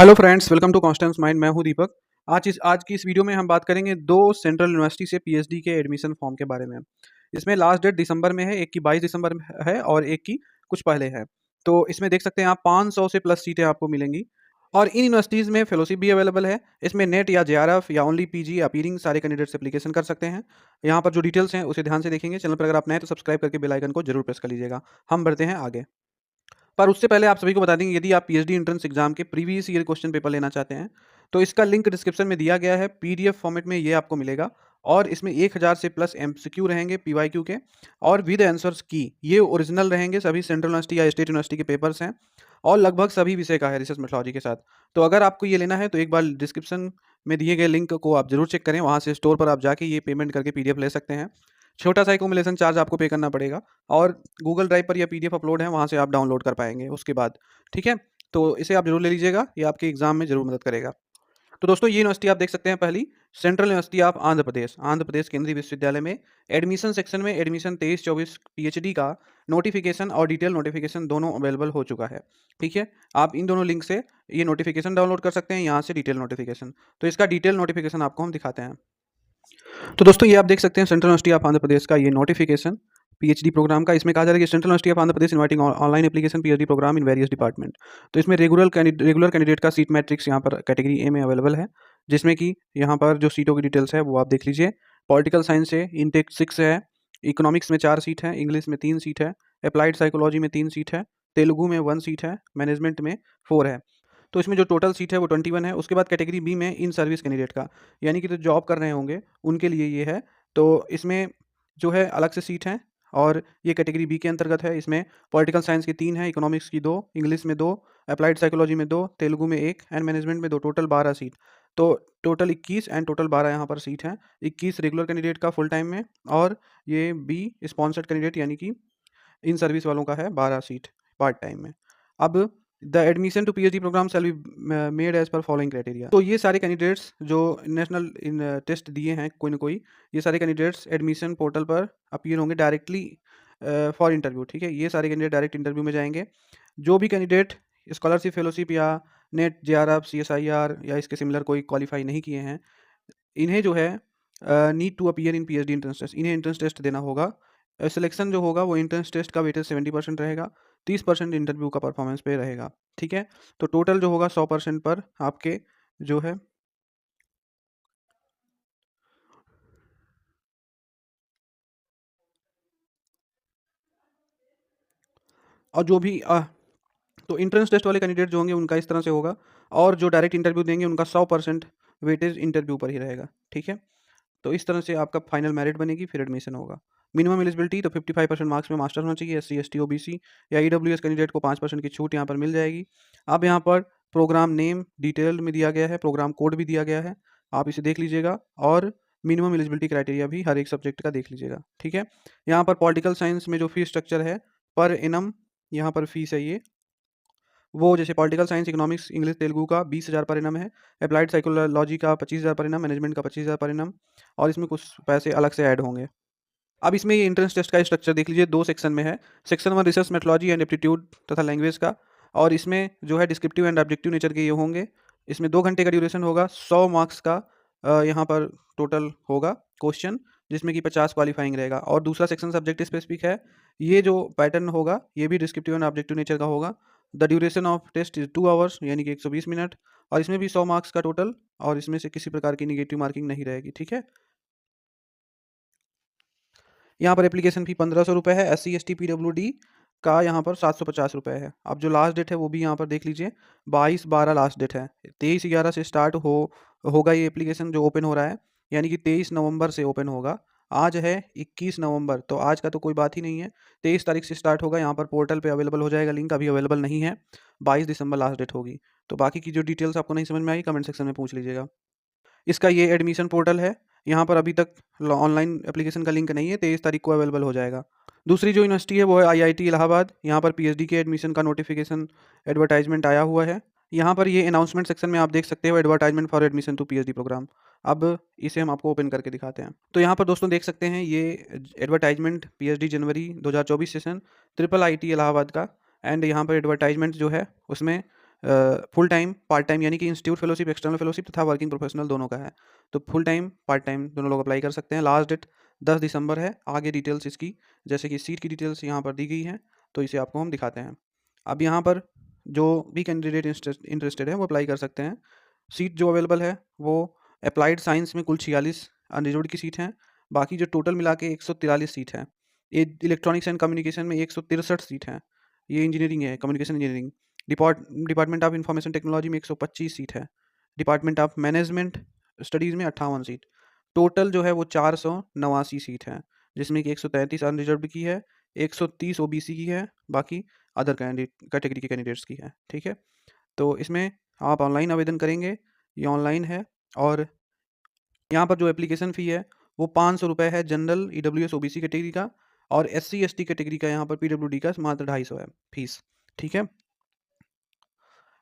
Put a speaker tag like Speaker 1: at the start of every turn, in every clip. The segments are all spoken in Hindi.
Speaker 1: Hello friends, welcome to Constance mind. मैं हूं दीपक। आज की इस वीडियो में हम बात करेंगे दो सेंट्रल यूनिवर्सिटी से पीएचडी के एडमिशन फॉर्म के बारे में। इसमें लास्ट डेट दिसंबर में है, एक की 22 दिसंबर में है और एक की कुछ पहले है। तो इसमें देख सकते हैं आप 500 से प्लस सीटें आपको मिलेंगी और इन यूनिवर्सिटीज़ में फेलोशिप भी अवेलेबल है। इसमें नेट या जेआरएफ या ओनली पीजी अपीयरिंग सारे कैंडिडेट्स एप्लीकेशन कर सकते हैं। यहाँ पर जो डिटेल्स हैं उसे ध्यान से देखेंगे। चैनल पर अगर आप नए हैं तो सब्सक्राइब करके बेल आइकन को जरूर प्रेस कर लीजिएगा। हम बढ़ते हैं आगे। पर उससे पहले आप सभी को बता देंगे, यदि आप पीएचडी एंट्रेंस एग्जाम के प्रीवियस ईयर क्वेश्चन पेपर लेना चाहते हैं तो इसका लिंक डिस्क्रिप्शन में दिया गया है। पीडीएफ फॉर्मेट में ये आपको मिलेगा और इसमें 1000 से प्लस एमसीक्यू रहेंगे पीवाईक्यू के और विद आंसर्स की। ये ओरिजिनल रहेंगे, सभी सेंट्रल यूनिवर्सिटी या स्टेट यूनिवर्सिटी के पेपर्स हैं और लगभग सभी विषय का है रिसर्च मेथोलॉजी के साथ। तो अगर आपको ये लेना है तो एक बार डिस्क्रिप्शन में दिए गए लिंक को आप जरूर चेक करें। वहाँ से स्टोर पर आप जाके ये पेमेंट करके पीडीएफ ले सकते हैं। छोटा सा एक्यूमुलेशन चार्ज आपको पे करना पड़ेगा और गूगल ड्राइव पर यह पीडीएफ अपलोड है, वहाँ से आप डाउनलोड कर पाएंगे उसके बाद। ठीक है, तो इसे आप जरूर ले लीजिएगा, ये आपके एग्जाम में जरूर मदद करेगा। तो दोस्तों, ये यूनिवर्सिटी आप देख सकते हैं। पहली सेंट्रल यूनिवर्सिटी ऑफ आंध्र प्रदेश केंद्रीय विश्वविद्यालय में एडमिशन सेक्शन में एडमिशन 23-24 पीएचडी का नोटिफिकेशन और डिटेल नोटिफिकेशन दोनों अवेलेबल हो चुका है। ठीक है, आप इन दोनों लिंक से ये नोटिफिकेशन डाउनलोड कर सकते हैं, यहाँ से डिटेल नोटिफिकेशन। तो इसका डिटेल नोटिफिकेशन आपको हम दिखाते हैं। तो दोस्तों, ये आप देख सकते हैं सेंट्रल यूनिवर्सिटी ऑफ आंध्र प्रदेश का ये नोटिफिकेशन पीएचडी प्रोग्राम का। इसमें कहा जा रहा है कि central university of Andhra Pradesh inviting online application PhD program in various department. तो इसमें रेगुलर कैंडिडेट का सीट मैट्रिक्स यहाँ पर कैटेगरी ए में अवेलेबल है, जिसमें कि यहाँ पर जो सीटों की डिटेल्स है वो आप देख लीजिए। पॉलिटिकल साइंस से इनटेक 6 है, इकोनॉमिक्स में 4 सीट है, इंग्लिश में 3 सीट है, अप्लाइड साइकोलॉजी में 3 सीट है, तेलुगु में 1 सीट है, मैनेजमेंट में 4 है। तो इसमें जो टोटल सीट है वो 21 है। उसके बाद कैटेगरी बी में इन सर्विस कैंडिडेट का, यानी कि जो जॉब कर रहे होंगे उनके लिए ये है। तो इसमें जो है अलग से सीट है और ये कैटेगरी बी के अंतर्गत है। इसमें पॉलिटिकल साइंस की 3 है, इकोनॉमिक्स की 2, इंग्लिश में 2, अप्लाइड साइकोलॉजी में 2, तेलुगु में 1 एंड मैनेजमेंट में 2, टोटल 12 सीट। तो टोटल 21 एंड टोटल 12 यहाँ पर सीट है। 21 रेगुलर कैंडिडेट का फुल टाइम में और ये बी स्पॉन्सर्ड कैंडिडेट यानी कि इन सर्विस वालों का है 12 सीट पार्ट टाइम में। अब the admission to PhD program shall be made as per following criteria. तो ये सारे कैंडिडेट्स जो नेशनल इन टेस्ट दिए हैं कोई ना कोई, ये सारे कैंडिडेट्स एडमिशन पोर्टल पर अपीयर होंगे डायरेक्टली फॉर इंटरव्यू। ठीक है, ये सारे कैंडिडेट डायरेक्ट इंटरव्यू में जाएंगे। जो भी कैंडिडेट स्कॉलरशिप फेलोशिप या नेट जेआरएफ सीएसआईआर या इसके सिमिलर कोई क्वालिफाई नहीं किए हैं, इन्हें जो है need to appear in PhD entrance test, इन्हें एंट्रेंस टेस्ट देना होगा। सिलेक्शन जो होगा वो एंट्रेंस टेस्ट का वेटेज 70% रहेगा, 30% इंटरव्यू का परफॉर्मेंस पे रहेगा। ठीक है, तो टोटल जो होगा 100% पर आपके जो है और जो भी तो इंट्रेंस टेस्ट वाले कैंडिडेट जो होंगे उनका इस तरह से होगा और जो डायरेक्ट इंटरव्यू देंगे उनका 100% वेटेज इंटरव्यू पर ही रहेगा। ठीक है, तो इस तरह से आपका फाइनल मेरिट बनेगी, फिर एडमिशन होगा। मिनिमम एलिजिबिलिटी तो 55% मार्क्स में मास्टर होना चाहिए। एससी एसटी ओबीसी या ईडब्ल्यूएस कैंडिडेट को 5% की छूट यहाँ पर मिल जाएगी। अब यहाँ पर प्रोग्राम नेम डिटेल में दिया गया है, प्रोग्राम कोड भी दिया गया है, आप इसे देख लीजिएगा और मिनिमम एलिजिबिलिटी क्राइटेरिया भी हर एक सब्जेक्ट का देख लीजिएगा। ठीक है, यहाँ पर पॉलिटिकल साइंस में जो फीस स्ट्रक्चर है पर एनम, यहाँ पर फीस है ये वो जैसे political science economics English Telugu का 20,000 पर एनम है, अप्लाइड साइकोलॉजी का 25,000 पर एनम, मैनेजमेंट का 25,000 पर एनम और इसमें कुछ पैसे अलग से ऐड होंगे। अब इसमें ये एंट्रेंस टेस्ट का स्ट्रक्चर देख लीजिए, 2 सेक्शन में है। Section 1 research methodology and aptitude तथा लैंग्वेज का, और इसमें जो है डिस्क्रिप्टिव एंड ऑब्जेक्टिव नेचर के ये होंगे। इसमें 2 घंटे का ड्यूरेशन होगा, 100 मार्क्स का यहाँ पर टोटल होगा क्वेश्चन, जिसमें कि 50 क्वालिफाइंग रहेगा। और दूसरा सेक्शन सब्जेक्ट स्पेसिफिक है। ये जो पैटर्न होगा ये भी डिस्क्रिप्टिव एंड ऑब्जेक्टिव नेचर का होगा। The duration of test is 2 hours यानी कि 120 मिनट और इसमें भी 100 मार्क्स का टोटल और इसमें से किसी प्रकार की निगेटिव मार्किंग नहीं रहेगी। ठीक है, यहाँ पर एप्लीकेशन फ़ी 1500 रुपये है। SC ST PWD का यहाँ पर 750 रुपये है। अब जो लास्ट डेट है वो भी यहाँ पर देख लीजिए, 22/12 लास्ट डेट है। 23/11 से स्टार्ट होगा ये एप्लीकेशन जो ओपन हो रहा है, यानी कि 23 नवंबर से ओपन होगा। आज है 21 नवंबर, तो आज का तो कोई बात ही नहीं है। 23 तारीख से स्टार्ट होगा, यहाँ पर पोर्टल पे अवेलेबल हो जाएगा, लिंक अभी अवेलेबल नहीं है। 22 दिसंबर लास्ट डेट होगी। तो बाकी की जो डिटेल्स आपको नहीं समझ में आई कमेंट सेक्शन में पूछ लीजिएगा। इसका ये एडमिशन पोर्टल है, यहाँ पर अभी तक ऑनलाइन एप्लीकेशन का लिंक नहीं है, 23 तारीख को अवेलेबल हो जाएगा। दूसरी जो यूनिवर्सिटी है वो है आईआईटी इलाहाबाद। यहाँ पर पीएचडी के एडमिशन का नोटिफिकेशन एडवर्टाइजमेंट आया हुआ है। यहाँ पर ये अनाउंसमेंट सेक्शन में आप देख सकते हो, advertisement for admission to PhD program. अब इसे हम आपको ओपन करके दिखाते हैं। तो यहाँ पर दोस्तों देख सकते हैं ये advertisement PhD January 2024 session triple IT Allahabad का। एंड यहाँ पर एडवर्टाइजमेंट जो है उसमें फुल टाइम पार्ट टाइम यानी कि इंस्टीट्यूट फेलोशिप, एक्सटर्नल फेलोशिप तथा वर्किंग प्रोफेशनल दोनों का है। तो फुल टाइम पार्ट टाइम दोनों लोग अप्लाई कर सकते हैं। लास्ट डेट 10 दिसंबर है। आगे डिटेल्स इसकी, जैसे कि सीट की डिटेल्स यहाँ पर दी गई हैं, तो इसे आपको हम दिखाते हैं। अब यहाँ पर जो भी कैंडिडेट इंटरेस्टेड है वो अप्लाई कर सकते हैं। सीट जो अवेलेबल है वो अप्लाइड साइंस में कुल 46 अनरिजर्व्ड की सीट हैं। बाकी जो टोटल मिला के 143 सीट है। ये इलेक्ट्रॉनिक्स एंड कम्युनिकेशन में 163 सीट हैं। ये इंजीनियरिंग है, communication engineering. Department of information technology में 125 सीट है। डिपार्टमेंट ऑफ मैनेजमेंट स्टडीज़ में 58 सीट। टोटल जो है वो 489 सीट है, जिसमें कि 133 अनरिजर्व्ड की है, 130 ओबीसी की है, बाकी अदर कैटेगरी के कैंडिडेट्स की है। ठीक है, तो इसमें आप ऑनलाइन आवेदन करेंगे, ये ऑनलाइन है। और यहाँ पर जो एप्लीकेशन फ़ी है वो 500 रुपये है जनरल ईडब्ल्यूएस ओबीसी कैटेगरी का, और एससी एसटी कैटेगरी का यहाँ पर पीडब्ल्यूडी का मात्र 250 है फीस। ठीक है,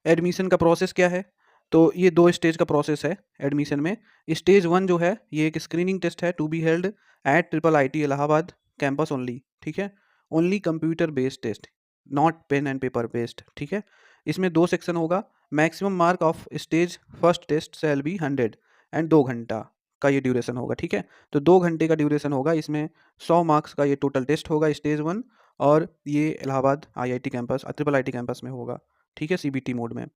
Speaker 1: एडमिशन का प्रोसेस क्या है? तो ये 2 स्टेज का प्रोसेस है एडमिशन में। स्टेज 1 जो है ये एक स्क्रीनिंग टेस्ट है, to be held at triple IT Allahabad campus only. ठीक है, only computer based test, not pen and paper based. ठीक है, इसमें 2 सेक्शन होगा। Maximum mark of stage first test shall be 100 and 2 घंटा का ये ड्यूरेशन होगा। ठीक है, तो 2 घंटे का ड्यूरेशन होगा। इसमें 100 मार्क्स का ये टोटल टेस्ट होगा स्टेज 1, और ये Allahabad IIT campus triple IT campus में होगा। ठीक है, सीबीटी मोड में।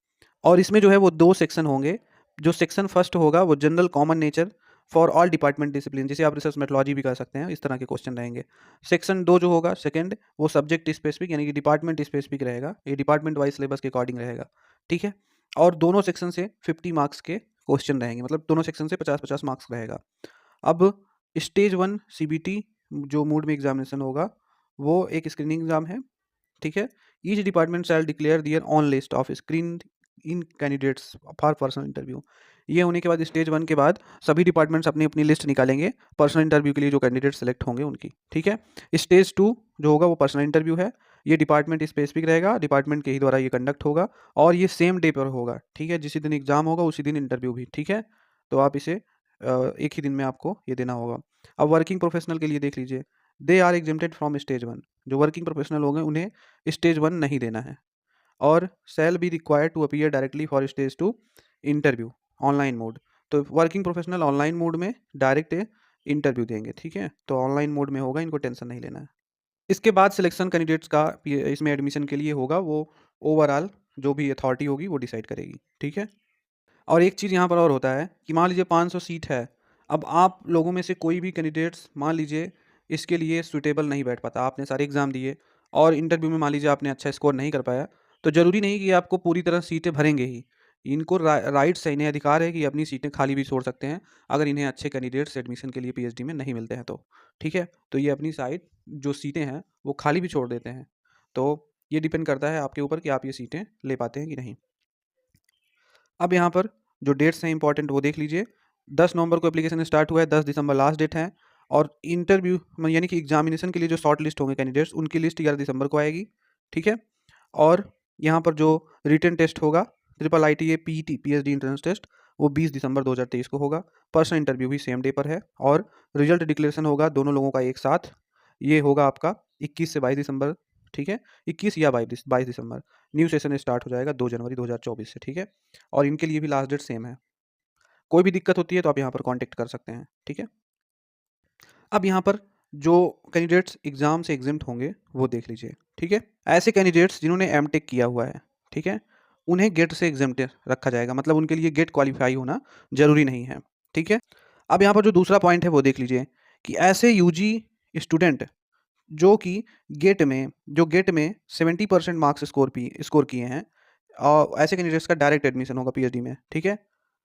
Speaker 1: और इसमें जो है वो 2 सेक्शन होंगे। जो सेक्शन फर्स्ट होगा वो general common nature for all department discipline, जिसे आप रिसर्च मेथोलॉजी भी कर सकते हैं, इस तरह के क्वेश्चन रहेंगे। सेक्शन 2 जो होगा सेकंड, वो सब्जेक्ट स्पेसिफिक यानी कि डिपार्टमेंट स्पेसिफिक रहेगा। ये डिपार्टमेंट वाइज सिलेबस के अकॉर्डिंग रहेगा। ठीक है, और दोनों सेक्शन से 50 मार्क्स के क्वेश्चन रहेंगे, मतलब दोनों सेक्शन से 50-50 मार्क्स रहेगा। अब स्टेज 1 सीबीटी जो मोड में एग्जामिनेशन होगा वो एक स्क्रीनिंग एग्जाम है। ठीक है, each department shall declare their own list of screen in candidates for personal interview. ये होने के बाद स्टेज 1 के बाद सभी डिपार्टमेंट्स अपनी अपनी लिस्ट निकालेंगे पर्सनल इंटरव्यू के लिए, जो कैंडिडेट सेलेक्ट होंगे उनकी। ठीक है, स्टेज 2 जो होगा वो पर्सनल इंटरव्यू है। ये डिपार्टमेंट स्पेसिफिक रहेगा, डिपार्टमेंट के ही द्वारा ये कंडक्ट होगा, और ये सेम डे पर होगा। ठीक है, जिस दिन एग्जाम होगा उसी दिन इंटरव्यू भी। ठीक है, तो आप इसे एक ही दिन में आपको ये देना होगा। अब वर्किंग प्रोफेशनल के लिए देख लीजिए, they are exempted from stage 1। जो वर्किंग प्रोफेशनल होंगे उन्हें स्टेज 1 नहीं देना है, और shall be required to appear directly for stage 2 interview online mode. तो वर्किंग प्रोफेशनल ऑनलाइन मोड में डायरेक्ट इंटरव्यू देंगे। ठीक है, तो ऑनलाइन मोड में होगा, इनको टेंशन नहीं लेना है। इसके बाद सिलेक्शन कैंडिडेट्स का इसमें एडमिशन के लिए होगा, वो ओवरऑल जो भी अथॉरिटी होगी वो डिसाइड करेगी। ठीक है, और एक चीज़ यहाँ पर और होता है कि मान लीजिए 500 सीट है। अब आप लोगों में से कोई भी कैंडिडेट्स मान लीजिए इसके लिए सूटेबल नहीं बैठ पाता, आपने सारे एग्ज़ाम दिए और इंटरव्यू में मान लीजिए आपने अच्छा स्कोर नहीं कर पाया, तो ज़रूरी नहीं कि आपको पूरी तरह सीटें भरेंगे ही। इनको राइट्स है, इन्हें अधिकार है कि अपनी सीटें खाली भी छोड़ सकते हैं, अगर इन्हें अच्छे कैंडिडेट्स एडमिशन के लिए पीएचडी में नहीं मिलते हैं तो। ठीक है, तो ये अपनी साइड जो सीटें हैं वो खाली भी छोड़ देते हैं। तो ये डिपेंड करता है आपके ऊपर कि आप ये सीटें ले पाते हैं कि नहीं। अब यहाँ पर जो डेट्स हैं इंपॉर्टेंट वो देख लीजिए। 10 नवंबर को एप्लीकेशन स्टार्ट हुआ है, 10 दिसंबर लास्ट डेट है। और इंटरव्यू यानी कि एग्जामिनेशन के लिए जो शॉर्ट लिस्ट होंगे कैंडिडेट्स, उनकी लिस्ट 11 दिसंबर को आएगी। ठीक है, और यहाँ पर जो रिटन टेस्ट होगा triple I T A PET PhD entrance test, वो 20 दिसंबर 2023 को होगा। पर्सनल इंटरव्यू भी सेम डे पर है, और रिजल्ट डिक्लेरेशन होगा दोनों लोगों का एक साथ। ये होगा आपका 21 से 22 दिसंबर। ठीक है, 21 या 22 दिसंबर। न्यू सेशन स्टार्ट हो जाएगा 2 जनवरी 2024 से। ठीक है, और इनके लिए भी लास्ट डेट सेम है। कोई भी दिक्कत होती है तो आप यहाँ पर कांटेक्ट कर सकते हैं। ठीक है, अब यहाँ पर जो कैंडिडेट्स एग्जाम से एग्जिम्ट होंगे वो देख लीजिए। ठीक है, ऐसे कैंडिडेट्स जिन्होंने एमटेक किया हुआ है, ठीक है, उन्हें गेट से एग्जिम्ट रखा जाएगा, मतलब उनके लिए गेट क्वालिफाई होना जरूरी नहीं है। ठीक है, अब यहाँ पर जो दूसरा पॉइंट है वो देख लीजिए कि ऐसे यूजी स्टूडेंट जो कि गेट में 70% मार्क्स स्कोर किए हैं, और ऐसे कैंडिडेट्स का डायरेक्ट एडमिशन होगा पीएचडी में। ठीक है,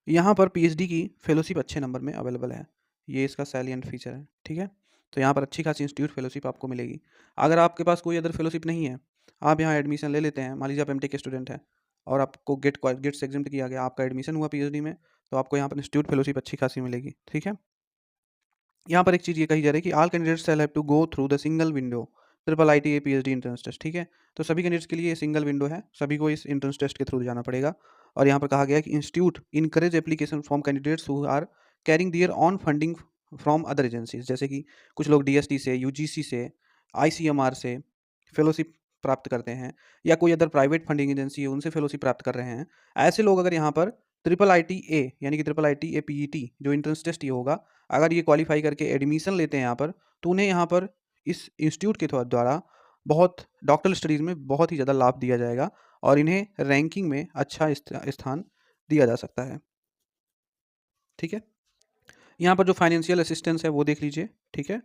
Speaker 1: यहाँ पर पीएचडी की फेलोशिप अच्छे नंबर में अवेलेबल है, ये इसका सैलिएंट फीचर है। ठीक है, तो यहाँ पर अच्छी खासी इंस्टीट्यूट फेलोशिप आपको मिलेगी। अगर आपके पास कोई अदर फेलोशिप नहीं है, आप यहाँ एडमिशन ले लेते हैं, मान लीजिए आप एमटेक के स्टूडेंट हैं और आपको गेट से एग्जिम्ट किया गया, आपका एडमिशन हुआ पीएचडी में, तो आपको यहाँ पर इंस्टीट्यूट फेलोशिप अच्छी खासी मिलेगी। ठीक है, यहाँ पर एक चीज़ ये कही जा रही है कि all candidates shall have to go through the single window triple I T A PhD entrance test. ठीक है, तो सभी कैंडिडेट्स के लिए सिंगल विंडो है, सभी को इस एंट्रेंस टेस्ट के थ्रू जाना पड़ेगा। और यहाँ पर कहा गया है कि institute encourage application from candidates who are carrying their own funding from other agencies, जैसे कि कुछ लोग डीएसटी से, यूजीसी से, आईसीएमआर से फेलोशिप प्राप्त करते हैं या कोई अदर प्राइवेट फंडिंग एजेंसी है उनसे फेलोशिप प्राप्त कर रहे हैं, ऐसे लोग अगर यहाँ पर ट्रिपल आई टी ए यानी कि triple I T A P E T जो इंट्रेंस टेस्ट ये होगा, अगर ये क्वालिफाई करके एडमिशन लेते हैं यहाँ पर, तो उन्हें यहाँ पर इस इंस्टीट्यूट के द्वारा बहुत डॉक्टरल स्टडीज़ में बहुत ही ज़्यादा लाभ दिया जाएगा और इन्हें रैंकिंग में अच्छा स्थान दिया जा सकता है। ठीक है, यहाँ पर जो फाइनेंशियल असिस्टेंस है वो देख लीजिए। ठीक है,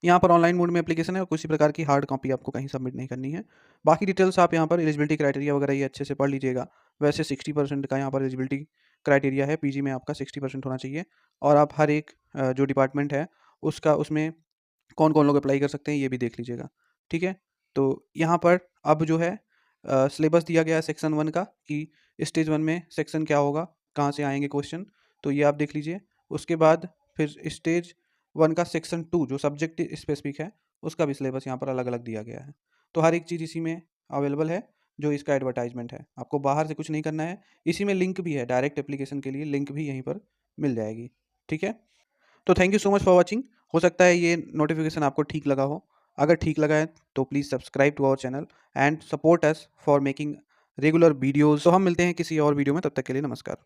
Speaker 1: यहाँ पर ऑनलाइन मोड में एप्लीकेशन है और किसी प्रकार की हार्ड कॉपी आपको कहीं सबमिट नहीं करनी है। बाकी डिटेल्स आप यहाँ पर एलिजिबिलिटी क्राइटेरिया वगैरह ये अच्छे से पढ़ लीजिएगा। वैसे 60% का यहाँ पर एलिजिबिलिटी क्राइटेरिया है, पीजी में आपका 60% होना चाहिए और आप हर एक जो डिपार्टमेंट है उसका उसमें कौन कौन लोग अप्लाई कर सकते हैं ये भी देख लीजिएगा। ठीक है, तो यहाँ पर अब जो है सिलेबस दिया गया है सेक्शन 1 का कि स्टेज 1 में सेक्शन क्या होगा, कहाँ से आएंगे क्वेश्चन, तो ये आप देख लीजिए। उसके बाद फिर स्टेज 1 का सेक्शन 2 जो सब्जेक्ट स्पेसिफिक है उसका भी सिलेबस यहाँ पर अलग अलग दिया गया है। तो हर एक चीज़ इसी में अवेलेबल है जो इसका एडवर्टाइजमेंट है, आपको बाहर से कुछ नहीं करना है। इसी में लिंक भी है, डायरेक्ट एप्लीकेशन के लिए लिंक भी यहीं पर मिल जाएगी। ठीक है, तो thank you so much for watching. हो सकता है ये नोटिफिकेशन आपको ठीक लगा हो, अगर ठीक लगा है तो please subscribe to our channel and support us for making regular videos. तो हम मिलते हैं किसी और वीडियो में, तब तक के लिए नमस्कार।